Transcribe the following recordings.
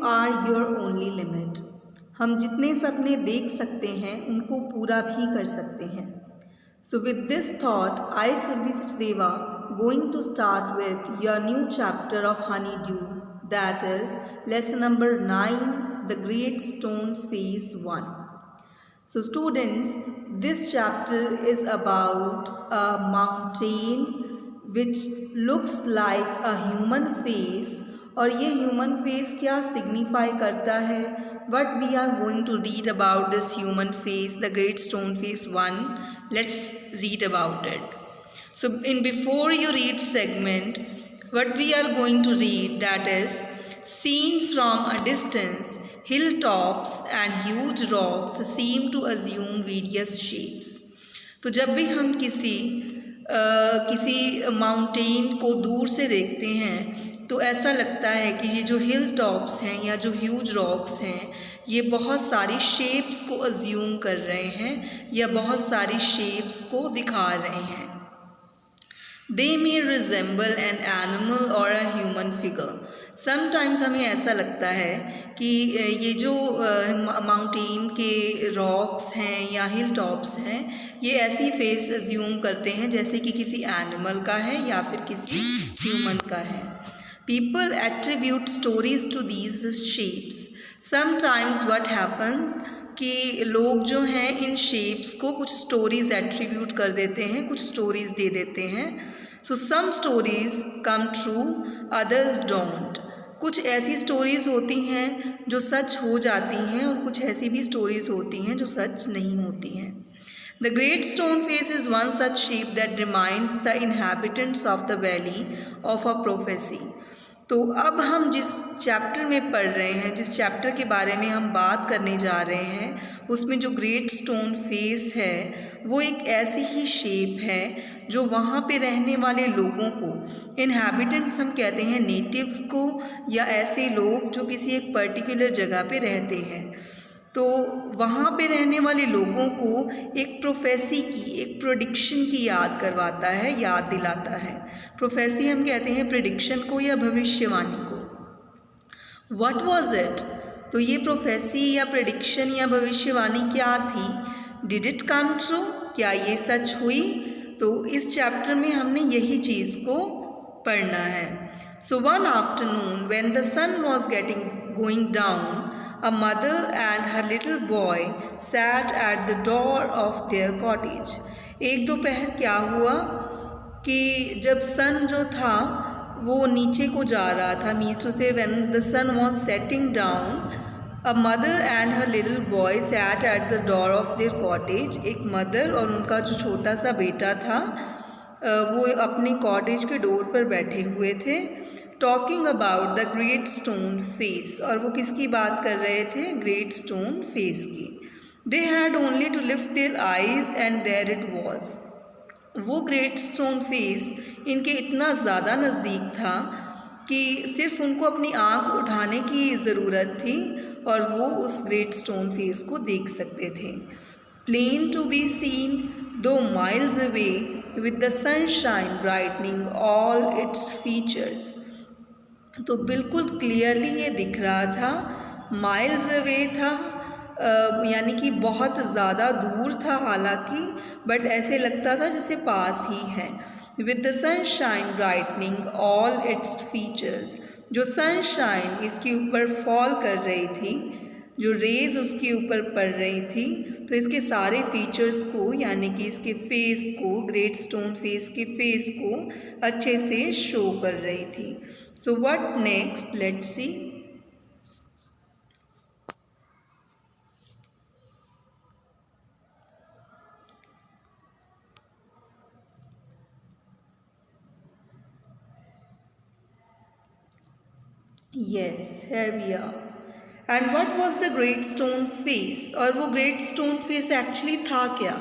Are your only limit. हम जितने सपने देख सकते हैं उनको पूरा भी कर सकते हैं। So with this thought I Surbhi Sachdeva going to start with your new chapter of Honeydew, that is lesson number 9, the great stone face 1. So students, this chapter is about a mountain which looks like a human face. और ये human face क्या signify करता है? What we are going to read about this human face, the great stone face 1. Let's read about it. So before you read segment, what we are going to read, that is seen from a distance, hilltops and huge rocks seem to assume various shapes. तो जब भी हम किसी mountain को दूर से देखते हैं तो ऐसा लगता है कि ये जो हिल टॉप्स हैं या जो ह्यूज रॉक्स हैं ये बहुत सारी शेप्स को अज्यूम कर रहे हैं या बहुत सारी शेप्स को दिखा रहे हैं. They may resemble an animal or a human figure. Sometimes हमें ऐसा लगता है कि ये जो माउंटेन के रॉक्स हैं या हिल टॉप्स हैं ये ऐसी फेस अज्यूम करते हैं जैसे कि किसी एनिमल का है या फिर किसी ह्यूमन का है. People attribute stories to these shapes. Sometimes what happens कि लोग जो हैं इन शेप्स को कुछ स्टोरीज़ एट्रीब्यूट कर देते हैं, कुछ स्टोरीज़ दे देते हैं. So some stories come true, others don't. कुछ ऐसी स्टोरीज़ होती हैं जो सच हो जाती हैं और कुछ ऐसी भी स्टोरीज़ होती हैं जो सच नहीं होती हैं. The great stone face is one such shape that reminds the inhabitants of the valley of a prophecy. तो अब हम जिस चैप्टर में पढ़ रहे हैं, जिस चैप्टर के बारे में हम बात करने जा रहे हैं, उसमें जो ग्रेट स्टोन फेस है वो एक ऐसी ही शेप है जो वहाँ पे रहने वाले लोगों को, इनहैबिटेंट्स हम कहते हैं नेटिव्स को, या ऐसे लोग जो किसी एक पर्टिकुलर जगह पे रहते हैं, तो वहाँ पे रहने वाले लोगों को एक प्रोफेसी की, एक प्रेडिक्शन की याद करवाता है, याद दिलाता है. प्रोफेसी हम कहते हैं प्रेडिक्शन को या भविष्यवाणी को. What was it? तो ये प्रोफेसी या प्रेडिक्शन या भविष्यवाणी क्या थी? Did it come true? क्या ये सच हुई? तो इस चैप्टर में हमने यही चीज़ को पढ़ना है. So one afternoon when the sun was going down, a mother and her little boy sat at the door of their cottage. एक दोपहर क्या हुआ कि जब सन जो था वो नीचे को जा रहा था, मीन्स टू से when the sun was setting down, a mother and her little boy sat at the door of their cottage. एक मदर और उनका जो छोटा सा बेटा था वो अपने कॉटेज के डोर पर बैठे हुए थे. Talking about the great stone face. और वो किसकी बात कर रहे थे? ग्रेट स्टोन फेस की. They had only to lift their eyes and there it was. वो ग्रेट स्टोन फेस इनके इतना ज़्यादा नज़दीक था कि सिर्फ उनको अपनी आँख उठाने की ज़रूरत थी और वो उस ग्रेट स्टोन फेस को देख सकते थे. प्लेन टू बी सीन दो miles away with the sunshine brightening all its features. तो बिल्कुल क्लियरली ये दिख रहा था. माइल्स अवे था, यानी कि बहुत ज़्यादा दूर था हालांकि, बट ऐसे लगता था जैसे पास ही है. With the sunshine brightening all its features. जो सनशाइन इसके ऊपर फॉल कर रही थी, जो रेज उसके ऊपर पड़ रही थी, तो इसके सारे फीचर्स को, यानी कि इसके फेस को, ग्रेट स्टोन फेस के फेस को अच्छे से शो कर रही थी. So what next, let's see. Yes, here we are. And what was the great stone face? और वो great stone face actually था क्या?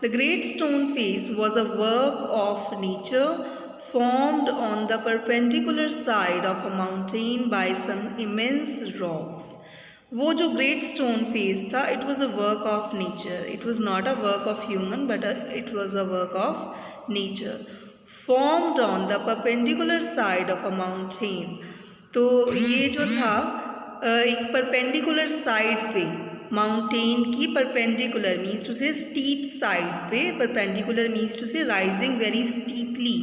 The great stone face was a work of nature formed on the perpendicular side of a mountain by some immense rocks. वो जो great stone face था, it was a work of nature. It was not a work of human, but it was a work of nature. Formed on the perpendicular side of a mountain. तो ये जो था एक perpendicular side पे, mountain की perpendicular means to से steep side पे, perpendicular means to से rising very steeply,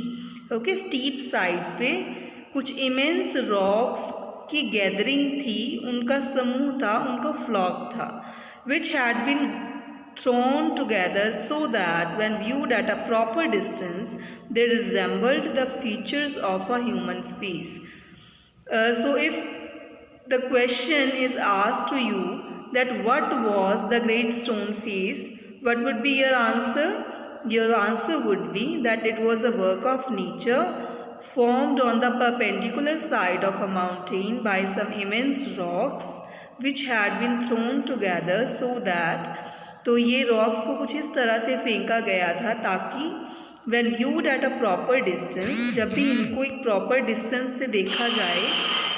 okay, steep side पे कुछ इमेंस रॉक्स की गैदरिंग थी, उनका समूह था, उनका फ्लॉक था, which had been thrown together so that when viewed at a proper distance they resembled the features of a human face. So if the question is asked to you that what was the great stone face, what would be your answer? Your answer would be that it was a work of nature formed on the perpendicular side of a mountain by some immense rocks which had been thrown together so that, तो ये rocks को कुछ इस तरह से फेंका गया था ताकि when viewed at a proper distance, जब भी इनको एक प्रॉपर डिस्टेंस से देखा जाए,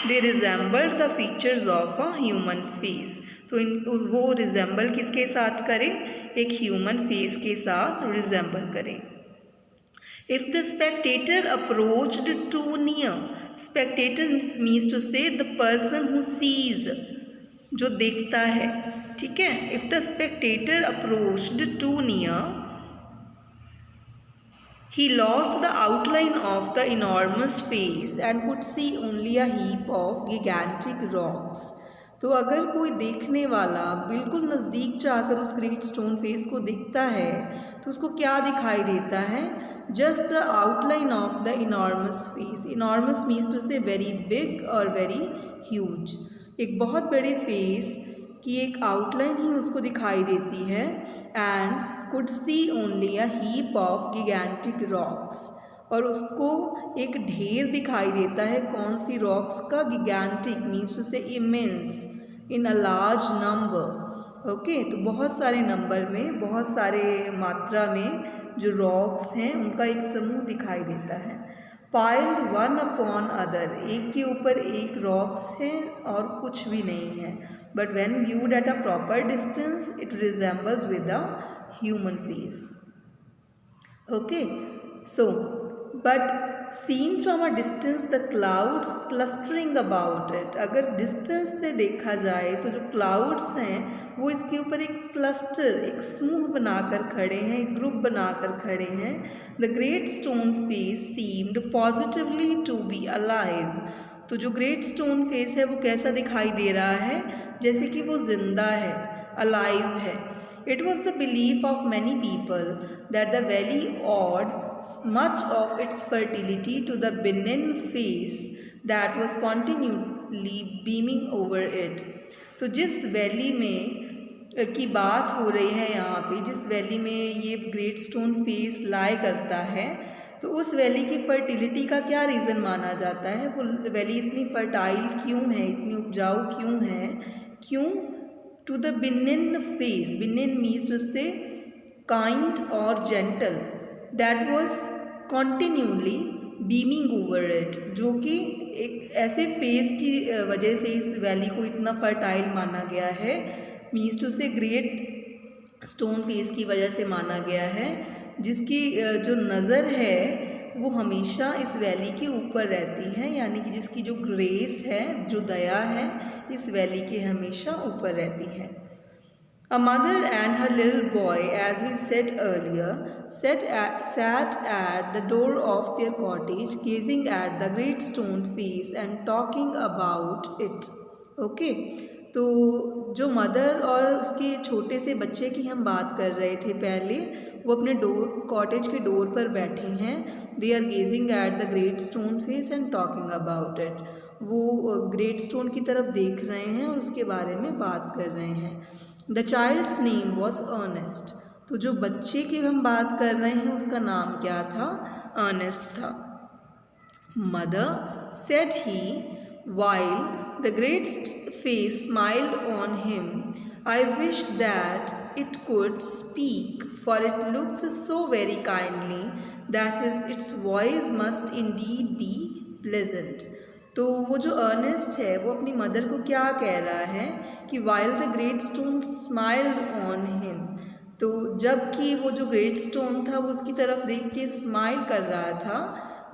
they resembled the features of a human face. तो वो रिजेंबल किसके साथ करें? एक ह्यूमन फेस के साथ रिजेंबल करें. If the spectator approached too near, spectator means to say the person who sees, जो देखता है, ठीक है. If the spectator approached too near, he lost the outline of the enormous face and could see only a heap of gigantic rocks. तो अगर कोई देखने वाला बिल्कुल नज़दीक जाकर उस ग्रेट स्टोन फेस को देखता है तो उसको क्या दिखाई देता है? Just the outline of the enormous face. Enormous means to say very big और वेरी ह्यूज. एक बहुत बड़े फेस की एक आउटलाइन ही उसको दिखाई देती है. And could see only a heap of gigantic rocks, और उसको एक ढेर दिखाई देता है. कौन सी रॉक्स का? गिगैंटिक मीन्स टू से immense, in a large number. Okay, तो बहुत सारे नंबर में, बहुत सारे मात्रा में जो रॉक्स हैं उनका एक समूह दिखाई देता है. पाइल्ड वन अपॉन अदर, एक के ऊपर एक रॉक्स हैं और कुछ भी नहीं है. But when viewed at a proper distance it resembles with a human face. Okay, so but seen from a distance the clouds clustering about it. अगर डिस्टेंस से देखा जाए तो जो क्लाउड्स हैं वो इसके ऊपर एक क्लस्टर, एक समूह बनाकर खड़े हैं, एक ग्रुप बनाकर खड़े हैं. The great stone face seemed positively to be alive. तो जो ग्रेट स्टोन फेस है वो कैसा दिखाई दे रहा है? जैसे कि वो जिंदा है, अलाइव है. It was the belief of many people that the valley owed much of its fertility to the benign face that was continually beaming over it. तो जिस वैली में की बात हो रही है यहाँ पे, जिस वैली में ये ग्रेट स्टोन फेस लाई करता है, तो उस वैली की फर्टिलिटी का क्या रीज़न माना जाता है? वो वैली इतनी फर्टाइल क्यों है, इतनी उपजाऊ क्यों है? क्यों? To the benign face. Benign means to say kind और gentle. That was continually beaming over it, जो कि एक ऐसे फेस की वजह से इस वैली को इतना फर्टाइल माना गया है. मीन्स टू से ग्रेट स्टोन फेस की वजह से माना गया है, जिसकी जो नज़र है वो हमेशा इस वैली के ऊपर रहती है. यानी कि जिसकी जो ग्रेस है, जो दया है, इस वैली के हमेशा ऊपर रहती है. A mother and her little boy, as we said earlier, sat at the door of their cottage, gazing at the great stone face and talking about it. Okay, तो जो मदर और उसके छोटे से बच्चे की हम बात कर रहे थे पहले, वो अपने कॉटेज के डोर पर बैठे हैं. They are gazing at the great stone face and talking about it. वो ग्रेट स्टोन की तरफ देख रहे हैं और उसके बारे में बात कर रहे हैं. The child's name was Ernest. तो जो बच्चे की हम बात कर रहे हैं उसका नाम क्या था? अर्नेस्ट था. Mother said he while the great face smiled on him, I wish that it could speak, for it looks so very kindly that its voice must indeed be pleasant. तो वो जो अर्नेस्ट है वो अपनी mother को क्या कह रहा है कि while the great stone smiled on him, तो जबकि वो जो ग्रेट स्टोन था वो उसकी तरफ देख के स्माइल कर रहा था,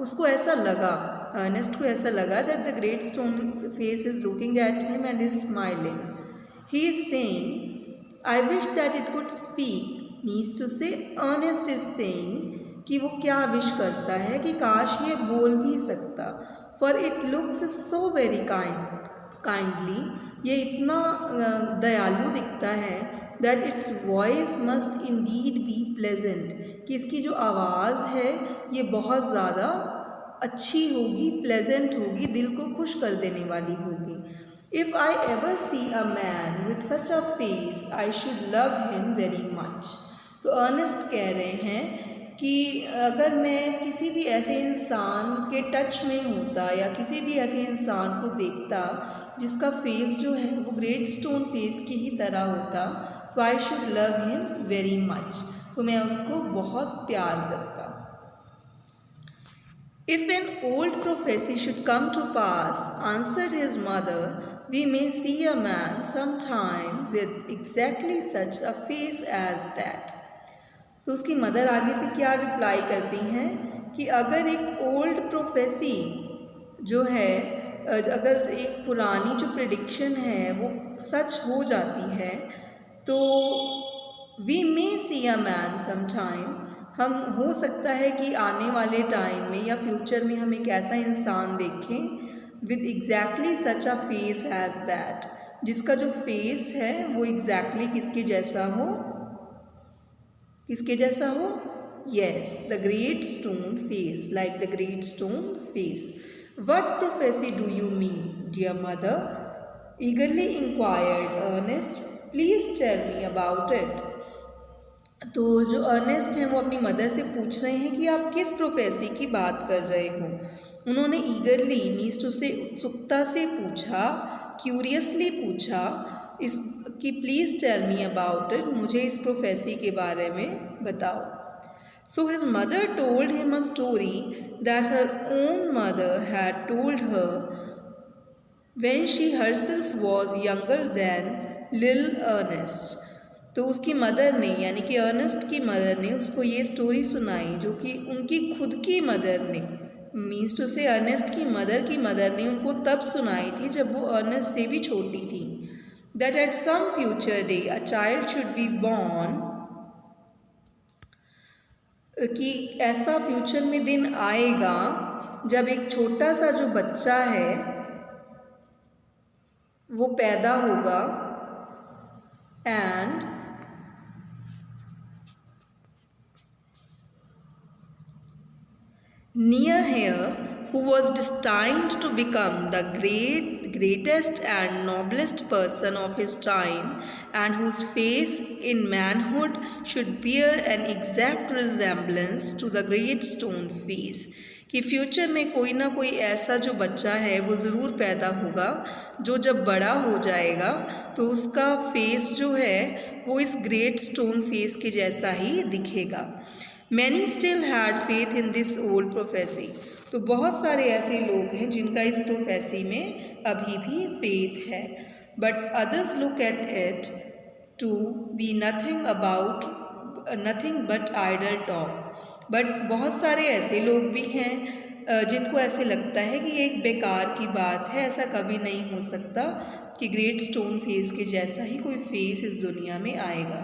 उसको ऐसा लगा अर्नेस्ट को ऐसा लगा that the great stone face is looking at him and is smiling. He is saying I wish that it could speak. Means to say Ernest is saying कि वो क्या विश करता है कि काश ये बोल भी सकता. For it looks so very kindly. ये इतना दयालु दिखता है. That its voice must indeed be pleasant. कि इसकी जो आवाज़ है ये बहुत ज़्यादा अच्छी होगी, प्लेजेंट होगी, दिल को खुश कर देने वाली होगी. If I ever see a man with such a face I should love him very much. तो अर्नेस्ट कह रहे हैं कि अगर मैं किसी भी ऐसे इंसान के टच में होता या किसी भी ऐसे इंसान को देखता जिसका फेस जो है वो ग्रेट स्टोन फेस की ही तरह होता, तो I should love him very much. तो मैं उसको बहुत प्यार करता. If an old prophecy should come to pass, answered his mother, we may see a man some time with exactly such a face as that. तो उसकी mother आगे से क्या रिप्लाई करती हैं कि अगर एक ओल्ड प्रोफेसी जो है, अगर एक पुरानी जो प्रेडिक्शन है वो सच हो जाती है, तो we may see a man some time, हम हो सकता है कि आने वाले टाइम में या फ्यूचर में हम एक ऐसा इंसान देखें with exactly such a face as that, जिसका जो फेस है वो एग्जैक्टली किसके जैसा हो, किसके जैसा हो? Yes, the great stone face, like the great stone face. What prophecy do you mean, dear mother? Eagerly inquired Ernest. Please tell me about it. तो जो अर्नेस्ट हैं वो अपनी मदर से पूछ रहे हैं कि आप किस प्रोफेसी की बात कर रहे हो. उन्होंने ईगरली मीन्स टू से उत्सुकता से पूछा, क्यूरियसली पूछा इस कि please tell me about it, मुझे इस प्रोफेसी के बारे में बताओ. So his mother told him a story that her own mother had told her when she herself was younger than लिल अर्नेस्ट. तो उसकी मदर ने यानी कि अर्नेस्ट की मदर ने उसको ये स्टोरी सुनाई जो कि उनकी खुद की मदर ने, मीन्स टू से अर्नेस्ट की मदर ने उनको तब सुनाई थी जब वो अर्नेस्ट से भी छोटी थी. That at some future day a child should be born, कि ऐसा फ्यूचर में दिन आएगा जब एक छोटा सा जो बच्चा है वो पैदा होगा. And near here, who was destined to become the greatest and noblest person of his time, and whose face in manhood should bear an exact resemblance to the great stone face. कि future में कोई ना कोई ऐसा जो बच्चा है वो ज़रूर पैदा होगा जो जब बड़ा हो जाएगा तो उसका फेस जो है वो इस ग्रेट स्टोन फेस के जैसा ही दिखेगा. Many still had faith in this old prophecy. तो बहुत सारे ऐसे लोग हैं जिनका इस प्रोफेसी में अभी भी फेथ है. But others look at it to be nothing but idle talk. But बहुत सारे ऐसे लोग भी हैं जिनको ऐसे लगता है कि ये एक बेकार की बात है, ऐसा कभी नहीं हो सकता कि ग्रेट स्टोन फेस के जैसा ही कोई फेस इस दुनिया में आएगा.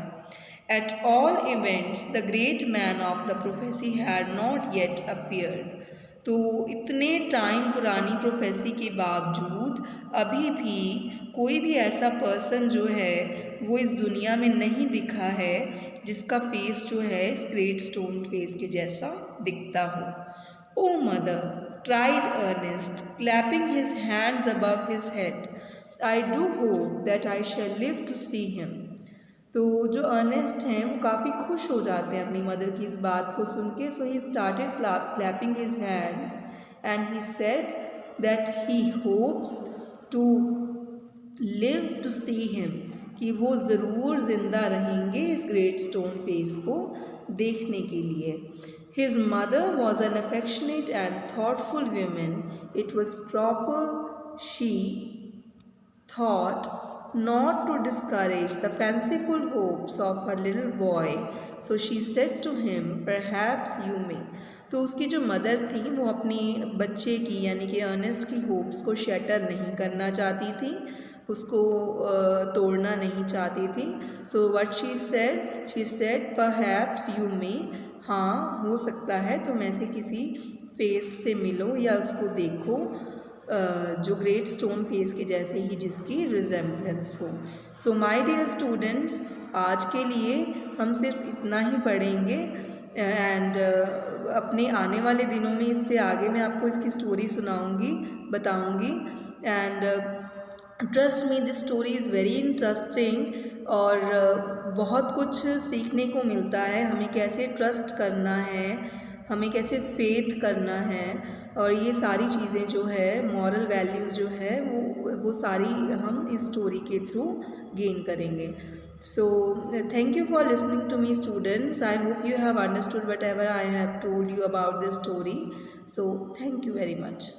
At all events, the great man of the prophecy had not yet appeared. तो इतने टाइम पुरानी प्रोफेसी के बावजूद अभी भी कोई भी ऐसा पर्सन जो है वो इस दुनिया में नहीं दिखा है जिसका फेस जो है इस ग्रेट स्टोन फेस के जैसा दिखता हो. ओ mother, cried Ernest, clapping his hands above his head, I do hope that I shall live to see him. तो जो अर्नेस्ट हैं वो काफ़ी खुश हो जाते हैं अपनी मदर की इस बात को सुन के. So he started clapping his hands and he said that he hopes to live to see him, कि वो ज़रूर ज़िंदा रहेंगे इस ग्रेट स्टोन फेस को देखने के लिए. His mother was an affectionate and thoughtful women. It was proper she thought not to discourage the fanciful hopes of her little boy, so she said to him, perhaps you may. तो उसकी जो mother थी वो अपने बच्चे की यानी कि अर्नेस्ट की होप्स को शैटर नहीं करना चाहती थी, उसको तोड़ना नहीं चाहती थी। So what she said perhaps you may, हाँ हो सकता है तुम ऐसे किसी फेस से मिलो या उसको देखो जो ग्रेट स्टोन फेस के जैसे ही जिसकी रिजेम्बलेंस हो। सो माय डियर स्टूडेंट्स, आज के लिए हम सिर्फ इतना ही पढ़ेंगे एंड अपने आने वाले दिनों में इससे आगे मैं आपको इसकी स्टोरी सुनाऊंगी, बताऊंगी। And trust me, this story is very interesting और बहुत कुछ सीखने को मिलता है, हमें कैसे ट्रस्ट करना है, हमें कैसे फेथ करना है, और ये सारी चीज़ें जो है मॉरल वैल्यूज़ जो है वो सारी हम इस स्टोरी के थ्रू गेन करेंगे। So thank you for listening to me students, I hope you have understood whatever I have told you about this story. So thank you very much.